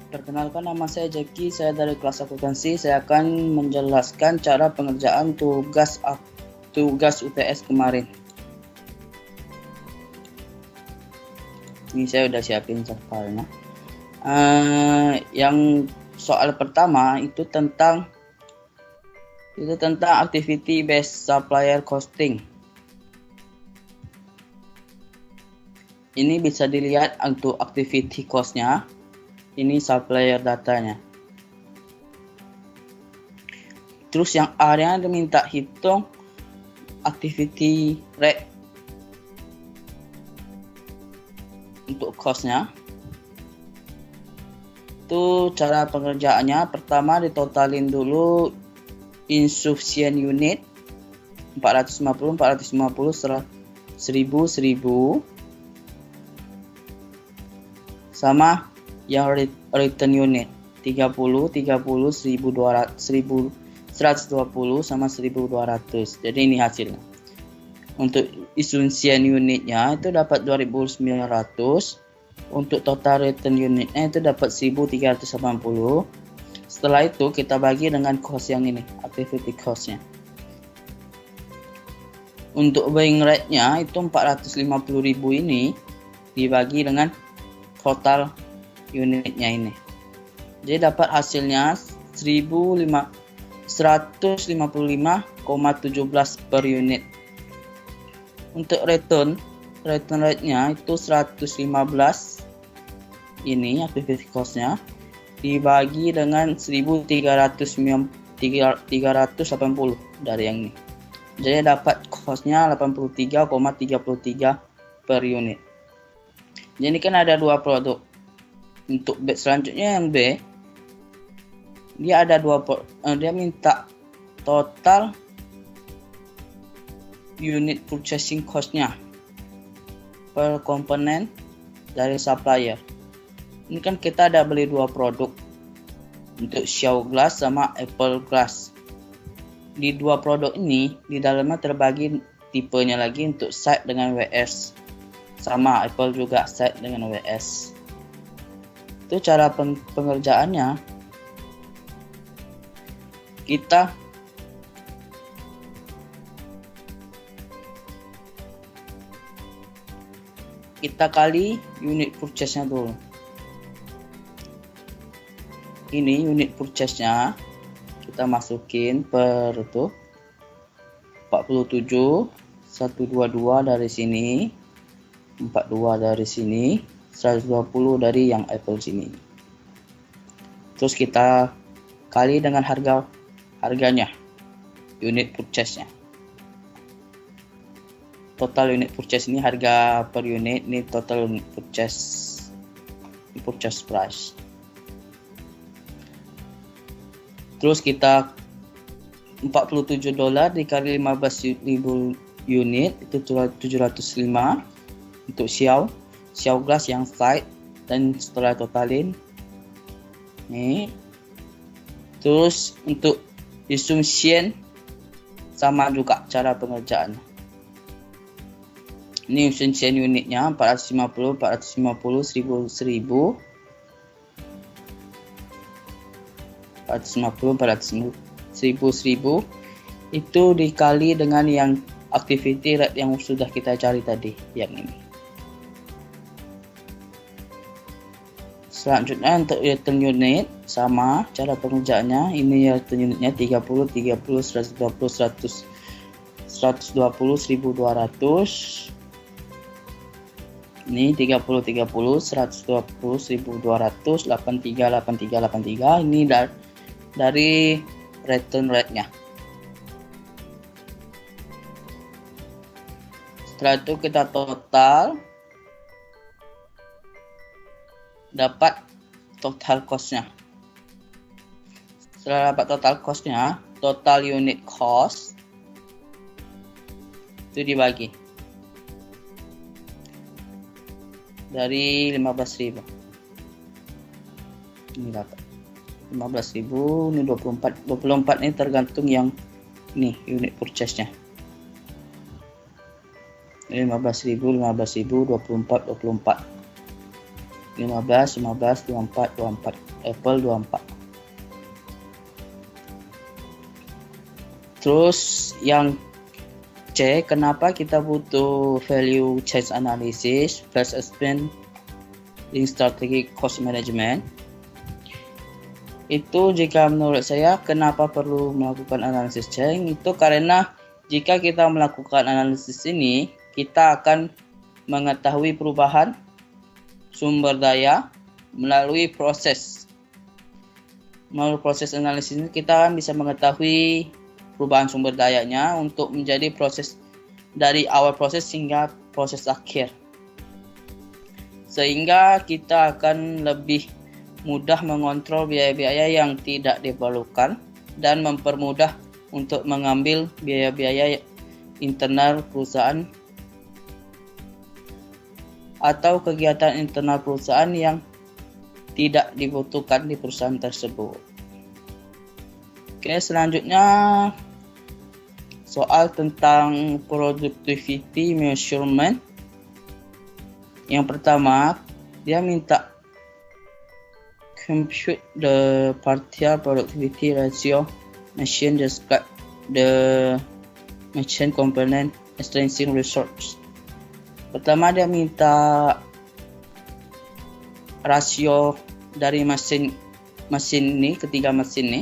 Perkenalkan, nama saya Jackie, saya dari kelas akuntansi. Saya akan menjelaskan cara pengerjaan tugas UTS kemarin. Ini saya udah siapin filenya. Yang soal pertama itu tentang activity based supplier costing. Ini bisa dilihat untuk activity cost-nya. Ini supplier datanya. Terus yang A-nya diminta hitung activity rate untuk cost-nya. Itu cara pengerjaannya. Pertama ditotalin dulu insufficient unit 450, 1000 sama yang return unit 30, 120 sama 1200. Jadi ini hasilnya. Untuk insufficient unitnya itu dapat 2900. Untuk total return unitnya itu dapat 1380. Setelah itu kita bagi dengan cost yang ini, activity cost-nya. Untuk buying rate-nya itu 450.000 ini dibagi dengan total unitnya ini. Jadi dapat hasilnya 155,17 per unit. Untuk return rate-nya itu 115. Ini activity cost-nya dibagi dengan 1380 dari yang ini. Jadi dapat cost-nya 83,33 per unit. Jadi kan ada dua produk. Untuk selanjutnya yang B, dia ada dia minta total unit purchasing cost-nya per komponen dari supplier. Ini kan kita ada beli dua produk untuk Xiao Glass sama Apple Glass. Di dua produk ini di dalamnya terbagi tipenya lagi untuk side dengan WS, sama Apple juga side dengan WS. Itu cara pengerjaannya. Kita kali unit purchase-nya dulu. Ini unit purchase-nya kita masukin per itu 47, 122 dari sini, 42 dari sini, 120 dari yang Apple sini. Terus kita kali dengan harganya, unit purchase-nya. Total unit purchase ini harga per unit, ini total unit purchase price. Terus kita $47 dikali 15.000 unit itu 705 untuk Xiao Glass yang side, dan setelah totalin nih. Terus untuk insufficient sama juga cara pengerjaan. Ini insufficient unitnya 450, 1000, 1000 itu dikali dengan yang activity rate yang sudah kita cari tadi, yang ini. Selanjutnya untuk return unit sama cara pengerjaannya. Ini return unitnya 30, 120, 120, 1200. Ini 30, 120, 1200, 83. Ini dari return rate-nya. Setelah itu kita total, dapat total cost-nya. Setelah dapat total cost-nya, total unit cost itu dibagi dari 15.000. Ini dapat 15.000, ini 24 ini tergantung yang nih unit purchase-nya. 15.000, 24, 15, 24. Apple 24. Terus yang C, kenapa kita butuh value change analysis, flash expense, link strategic cost management? Itu jika menurut saya kenapa perlu melakukan analisis change itu karena jika kita melakukan analisis ini kita akan mengetahui perubahan sumber daya melalui proses analisis ini kita bisa mengetahui perubahan sumber dayanya untuk menjadi proses dari awal proses hingga proses akhir, sehingga kita akan lebih mudah mengontrol biaya-biaya yang tidak diperlukan dan mempermudah untuk mengambil biaya-biaya internal perusahaan atau kegiatan internal perusahaan yang tidak dibutuhkan di perusahaan tersebut. Oke, selanjutnya soal tentang productivity measurement. Yang pertama, dia minta compute the partial productivity ratio machine describe the machine component extracting resource. Pertama dia minta rasio dari mesin ini, ketiga mesin ini.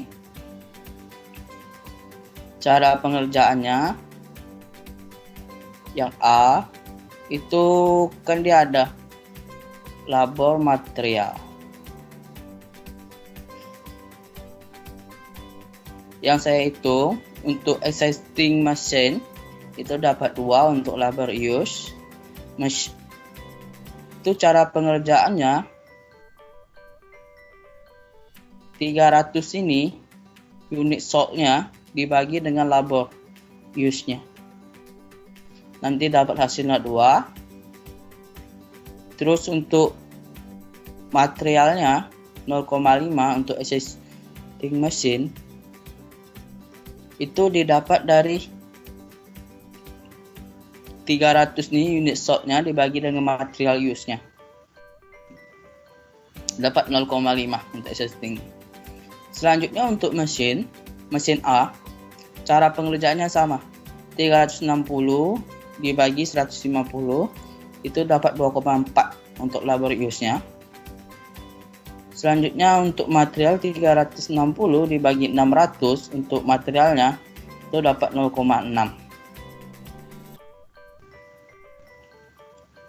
Cara pengerjaannya yang A itu kan dia ada labor material. Yang saya hitung untuk existing machine itu dapat 2 untuk labor use. Itu cara pengerjaannya 300 ini unit soltnya dibagi dengan labor use-nya. Nanti dapat hasilnya 2. Terus untuk materialnya 0,5 untuk existing machine itu didapat dari 300 nih unit soltnya dibagi dengan material use-nya. Dapat 0,5 untuk existing. Selanjutnya untuk mesin A, cara pengerjaannya sama. 360 dibagi 150 itu dapat 2,4 untuk labor use-nya. Selanjutnya untuk material 360 dibagi 600 untuk materialnya itu dapat 0,6.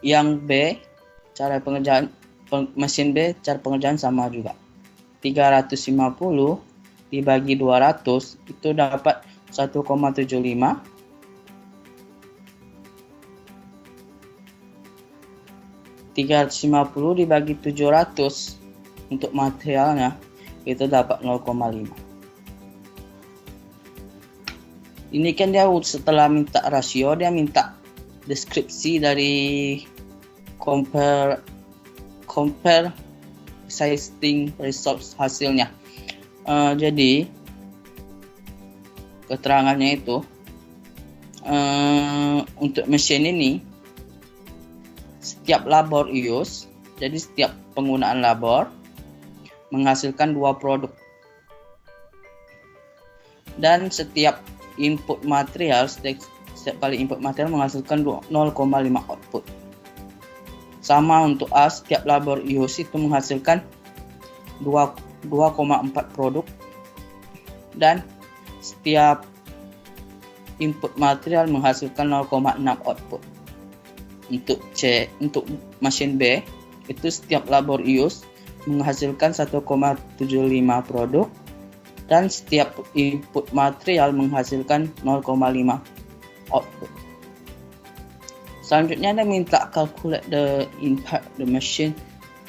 Yang B, cara pengerjaan mesin B, cara pengerjaan sama juga. 350 dibagi 200 itu dapat 1,75. 350 dibagi 700 untuk materialnya itu dapat 0,5. Ini kan dia setelah minta rasio, dia minta deskripsi dari compare existing resource hasilnya. Jadi keterangannya itu untuk mesin ini setiap labor use, jadi setiap penggunaan labor menghasilkan 2 produk, dan setiap input material setiap kali input material menghasilkan 0,5 output. Sama untuk A, setiap labor use itu menghasilkan 2,4 produk, dan setiap input material menghasilkan 0,6 output. Untuk C, untuk mesin B itu setiap labor use menghasilkan 1,75 produk, dan setiap input material menghasilkan 0,5 output. Selanjutnya dia minta calculate the impact the machine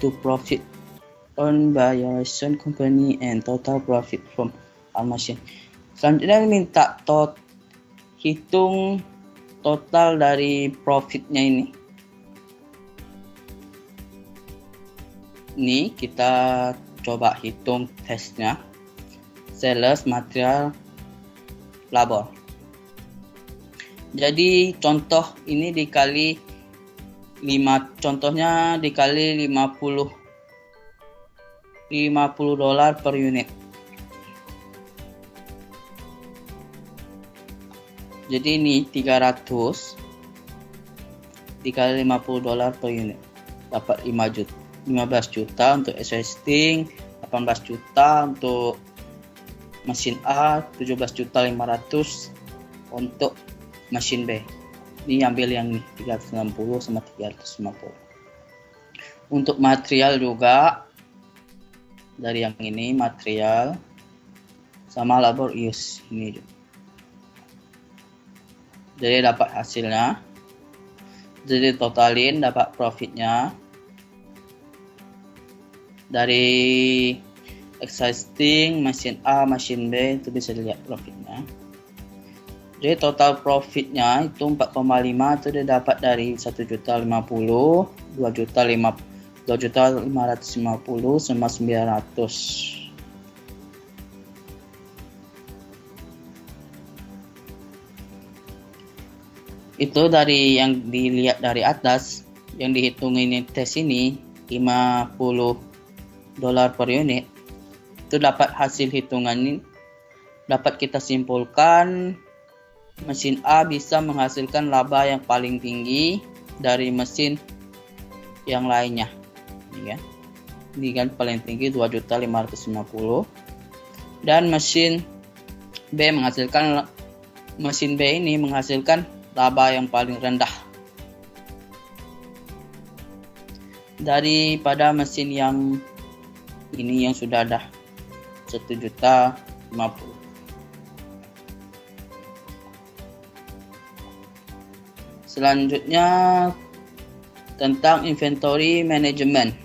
to profit earned by your company and total profit from our machine. Selanjutnya dia minta hitung total dari profitnya ini. Ini kita coba hitung tesnya. Sales, material, labor. Jadi contoh ini dikali 5, contohnya dikali 50 $50 per unit. Jadi ini 300 dikali $50 per unit, dapat 15 juta untuk existing, 18 juta untuk mesin A, 17.500.000 untuk mesin B. Ini ambil yang ini 360 sama 350. Untuk material juga dari yang ini, material sama labor use ini juga. Jadi dapat hasilnya, jadi totalin dapat profitnya dari existing, mesin A, mesin B, itu bisa dilihat profitnya. Jadi total profitnya itu 4,5, itu dia dapat dari 1.050, 2.550 sama 900. Itu dari yang dilihat dari atas, yang dihitungin tes ini $50 per unit. Itu dapat hasil hitungan ini, dapat kita simpulkan mesin A bisa menghasilkan laba yang paling tinggi dari mesin yang lainnya. Ini kan paling tinggi 2.550, dan mesin B ini menghasilkan laba yang paling rendah daripada mesin yang ini yang sudah ada 1.050. Selanjutnya tentang inventory management.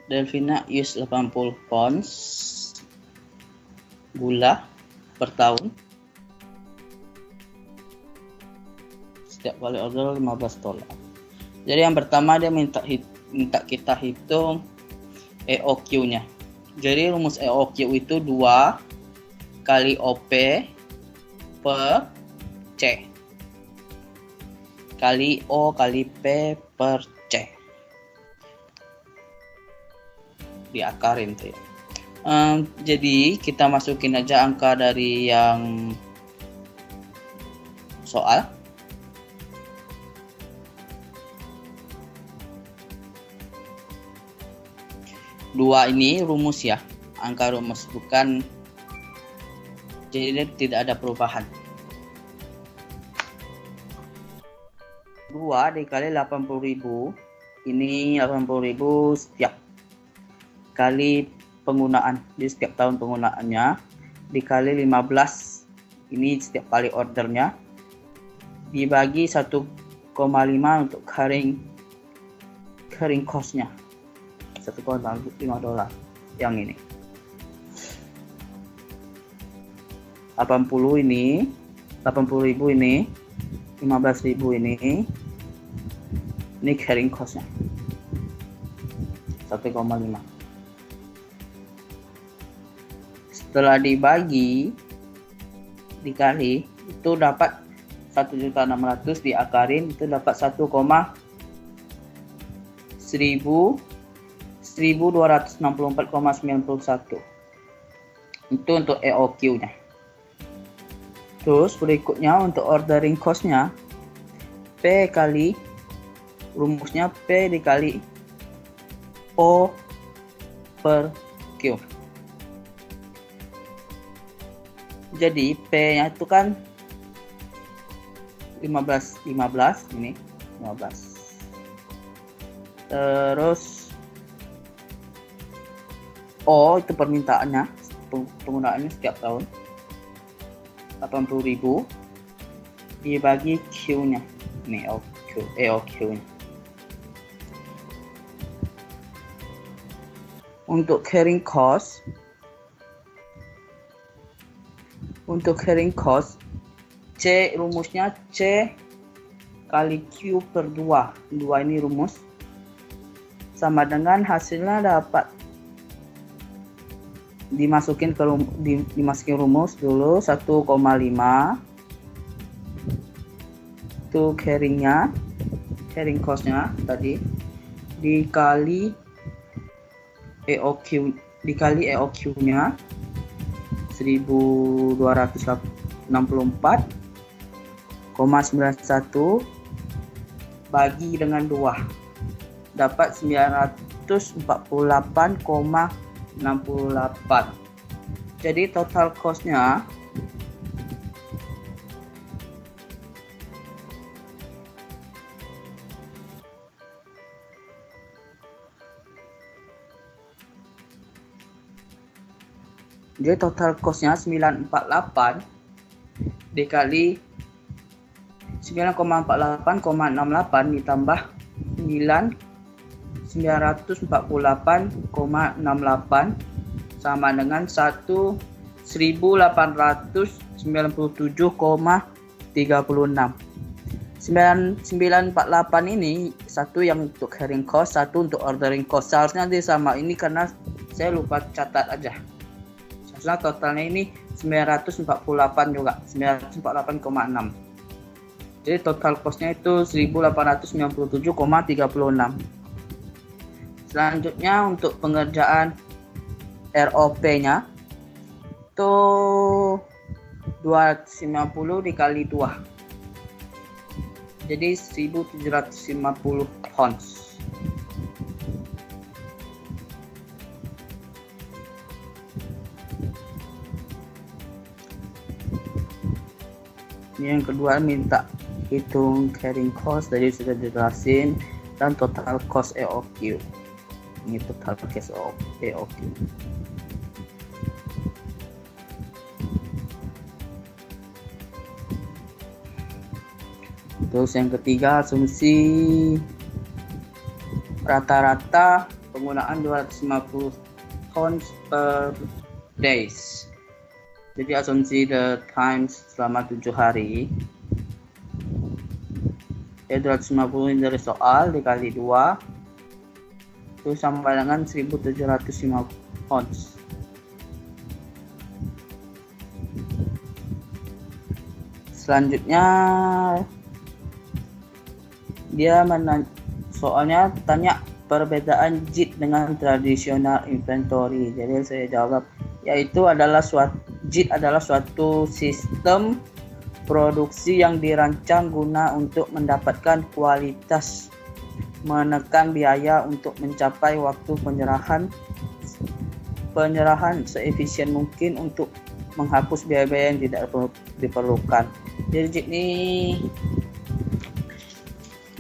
Delfina use 80 pounds gula per tahun. Setiap kali order $15. Jadi yang pertama dia minta kita hitung EOQ-nya. Jadi rumus EOQ itu 2 kali OP per C kali O kali P per C. Diakarin tuh ya. Jadi kita masukin aja angka dari yang soal. Dua ini rumus ya, angka rumus, bukan, jadi tidak ada perubahan. 2 dikali 80.000, ini 80.000 setiap kali penggunaan, di setiap tahun penggunaannya, dikali 15, ini setiap kali ordernya, dibagi 1,5 untuk carrying cost-nya, $1,5 yang ini. 80.000 ini, 15.000 ini carrying cost-nya 1,5. Setelah dibagi dikali, itu dapat 1.600.000 diakarin, itu dapat 1,1264,91. Itu untuk EOQ-nya. Terus berikutnya untuk ordering cost-nya, P kali, rumusnya P dikali O per Q. Jadi P-nya itu kan 15 ini 15. Terus O itu permintaannya, penggunaannya setiap tahun 80.000 dibagi Q-nya. Ini EOQ-nya. Untuk carrying cost, C rumusnya C kali Q per 2. 2 ini rumus. Sama dengan hasilnya dapat dimasukin rumus dulu 1,5. Itu carrying-nya carrying cost-nya tadi dikali EOQ-nya 1264,91 bagi dengan 2 dapat 948,68. Jadi total cost-nya Jadi total cost-nya 948 dikali 9,48,68 ditambah 948,68 sama dengan 1897,36. 948 ini satu yang untuk carrying cost, satu untuk ordering cost. Seharusnya dia sama ini karena saya lupa catat aja. Seharusnya totalnya ini 948 juga, 948,6. Jadi total cost-nya itu 1897,36. Selanjutnya untuk pengerjaan ROP-nya itu 250 dikali 2. Jadi 1750 pounds. Yang kedua minta hitung carrying cost, tadi sudah dijelasin, dan total cost EOQ. Ini total cost EOQ. Terus yang ketiga, asumsi rata-rata penggunaan 250 pounds per days. Jadi asumsi the times selama 7 hari. 250 dari soal dikali 2 itu sama dengan 1750 pounds. Selanjutnya dia soalnya tanya perbedaan JIT dengan tradisional inventory. Jadi saya jawab yaitu adalah JIT adalah suatu sistem produksi yang dirancang guna untuk mendapatkan kualitas, menekan biaya untuk mencapai waktu penyerahan seefisien mungkin untuk menghapus biaya-biaya yang tidak diperlukan. Jadi JIT ini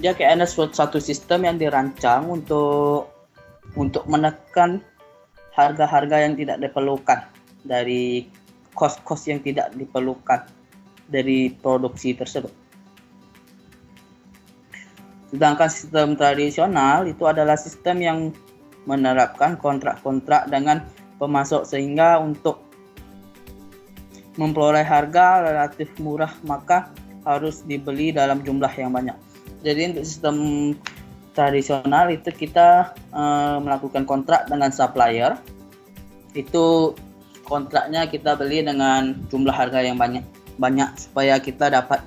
dia kayak ada suatu sistem yang dirancang untuk menekan harga-harga yang tidak diperlukan dari cost yang tidak diperlukan dari produksi tersebut. Sedangkan sistem tradisional itu adalah sistem yang menerapkan kontrak-kontrak dengan pemasok sehingga untuk memperoleh harga relatif murah maka harus dibeli dalam jumlah yang banyak. Jadi untuk sistem tradisional itu kita melakukan kontrak dengan supplier. Itu kontraknya kita beli dengan jumlah harga yang banyak supaya kita dapat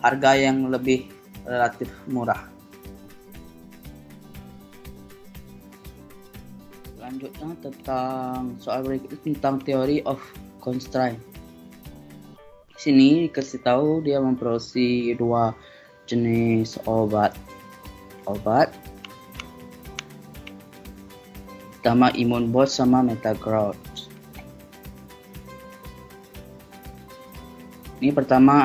harga yang lebih relatif murah. Selanjutnya tentang soal berikut tentang theory of constraint. Sini dikasih tahu dia memproduksi 2 jenis obat. Pertama Immunboost sama Metagrout. Ini pertama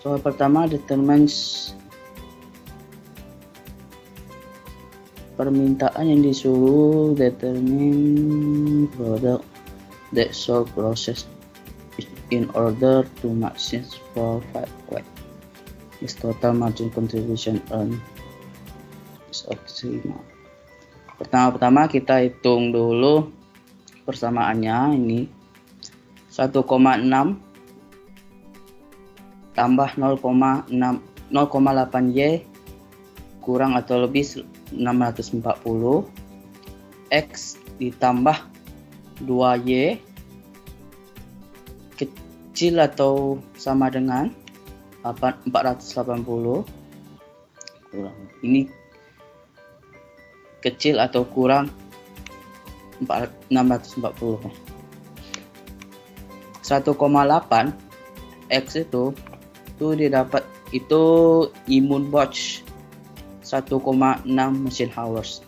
soal pertama determines permintaan yang disuruh, determine product that solve process in order to maximize profit. This total margin contribution earned is optimal. Pertama kita hitung dulu persamaannya. Ini 1,6 tambah 0,8Y kurang atau lebih 640 X ditambah 2Y kecil atau sama dengan 480 kurang. Ini kecil atau kurang 640. 1,8 X itu didapat itu immune batch 1,6 machine hours.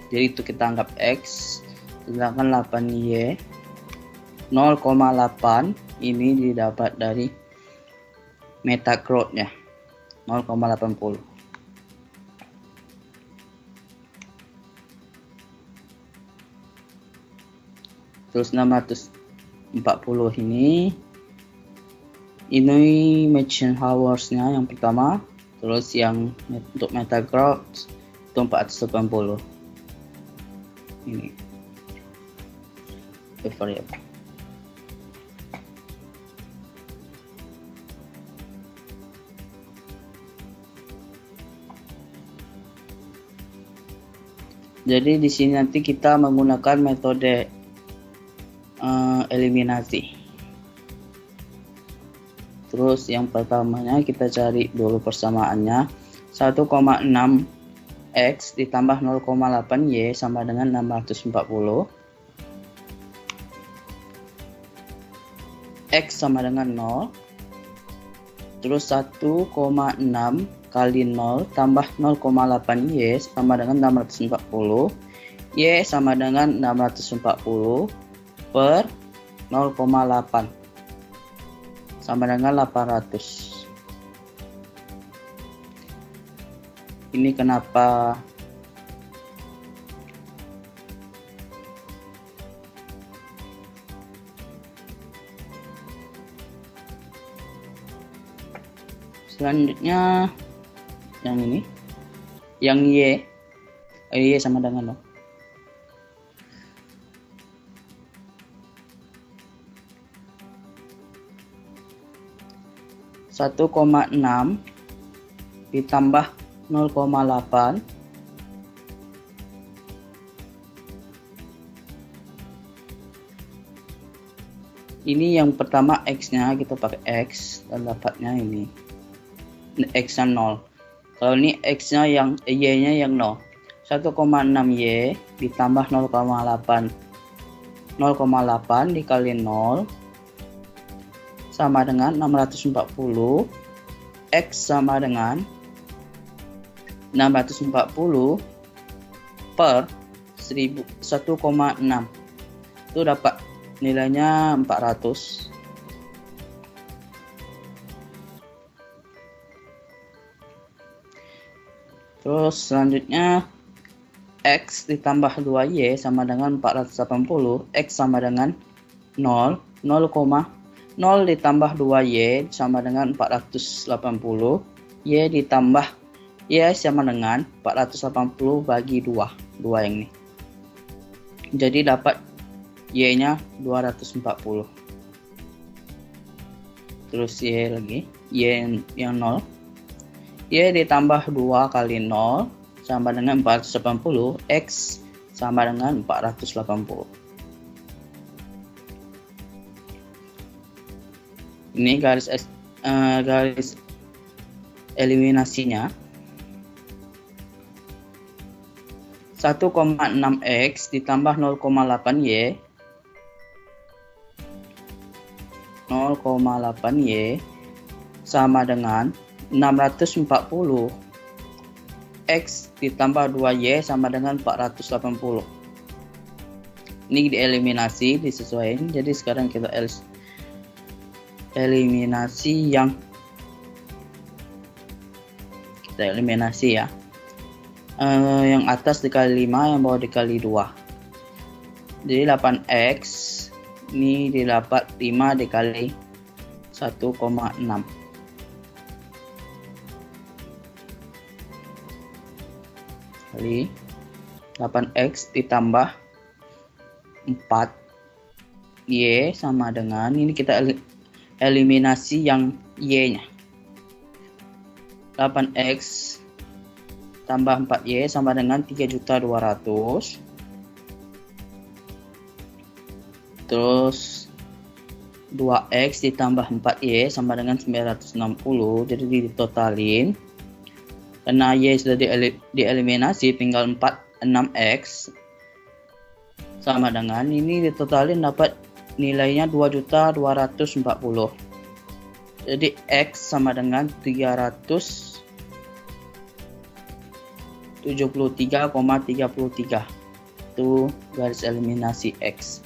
Jadi itu kita anggap X, sedangkan 8Y 0,8 ini didapat dari meta growth-nya 0,80. Terus 640 ini machine hours-nya yang pertama, terus yang untuk meta growth itu 480. Ini variable. Jadi di sini nanti kita menggunakan metode eliminasi. Terus yang pertamanya kita cari dulu persamaannya. 1,6 X ditambah 0,8 Y sama dengan 640. X sama dengan 0. Terus 1,6 kali 0 tambah 0,8 Y sama dengan 640. Y sama dengan 640 per 0,8 sama dengan 800. Ini kenapa selanjutnya yang ini, yang Y sama dengan 0. Satu koma 6 ditambah 0,8 ini yang pertama X nya kita pakai X dan dapatnya ini X nya 0. Kalau ini X nya yang Y nya yang 0, 1,6 Y ditambah 0,8 dikali 0 sama dengan 640. X sama dengan 640 per 1,6. Itu dapat nilainya 400. Terus selanjutnya X ditambah 2Y sama dengan 480. X sama dengan 0 ditambah 2Y sama dengan 480. Y ditambah Y sama dengan 480 bagi 2 yang ini. Jadi dapat Y nya 240. Terus Y lagi, Y yang 0. Y ditambah 2 kali 0 sama dengan 480. X sama dengan 480. Ini garis eliminasinya. 1,6 X ditambah 0,8 Y 0,8Y sama dengan 640. X ditambah 2Y sama dengan 480. Ini dieliminasi, disesuaikan. Jadi sekarang kita eliminasi yang ya. Yang atas dikali 5, yang bawah dikali 2. Jadi 8X ini didapat 5 dikali 1,6 kali 8X ditambah 4Y sama dengan, ini kita eliminasi yang Y nya, 8X tambah 4Y sama dengan 3.200.000. Terus 2x ditambah 4y sama dengan 960. Jadi ditotalin. Karena y sudah dieliminasi, tinggal 6x sama dengan ini ditotalin dapat nilainya 2.240.000. Jadi x sama dengan 373,33. Itu garis eliminasi x.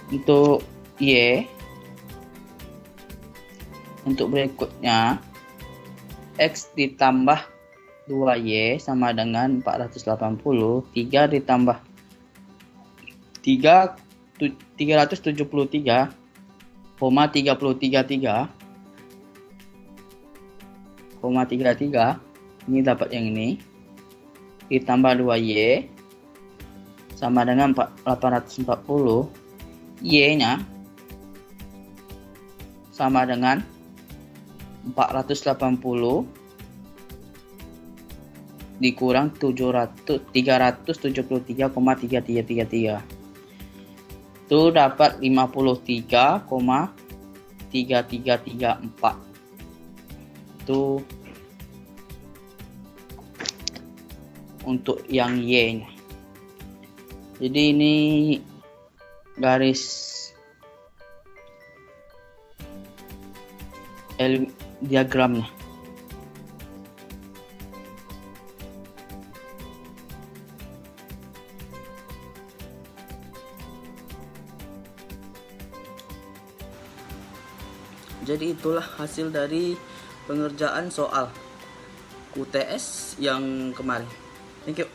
Untuk y, untuk berikutnya x ditambah 2y sama dengan 480. 3 ditambah 333,33. Ini dapat yang ini. Ditambah 2y sama dengan 840. Y-nya sama dengan 480 dikurang 373,3333. Itu dapat 53,3334. Itu untuk yang Y-nya. Jadi ini garis diagramnya. Jadi itulah hasil dari pengerjaan soal QTS yang kemarin. Thank you.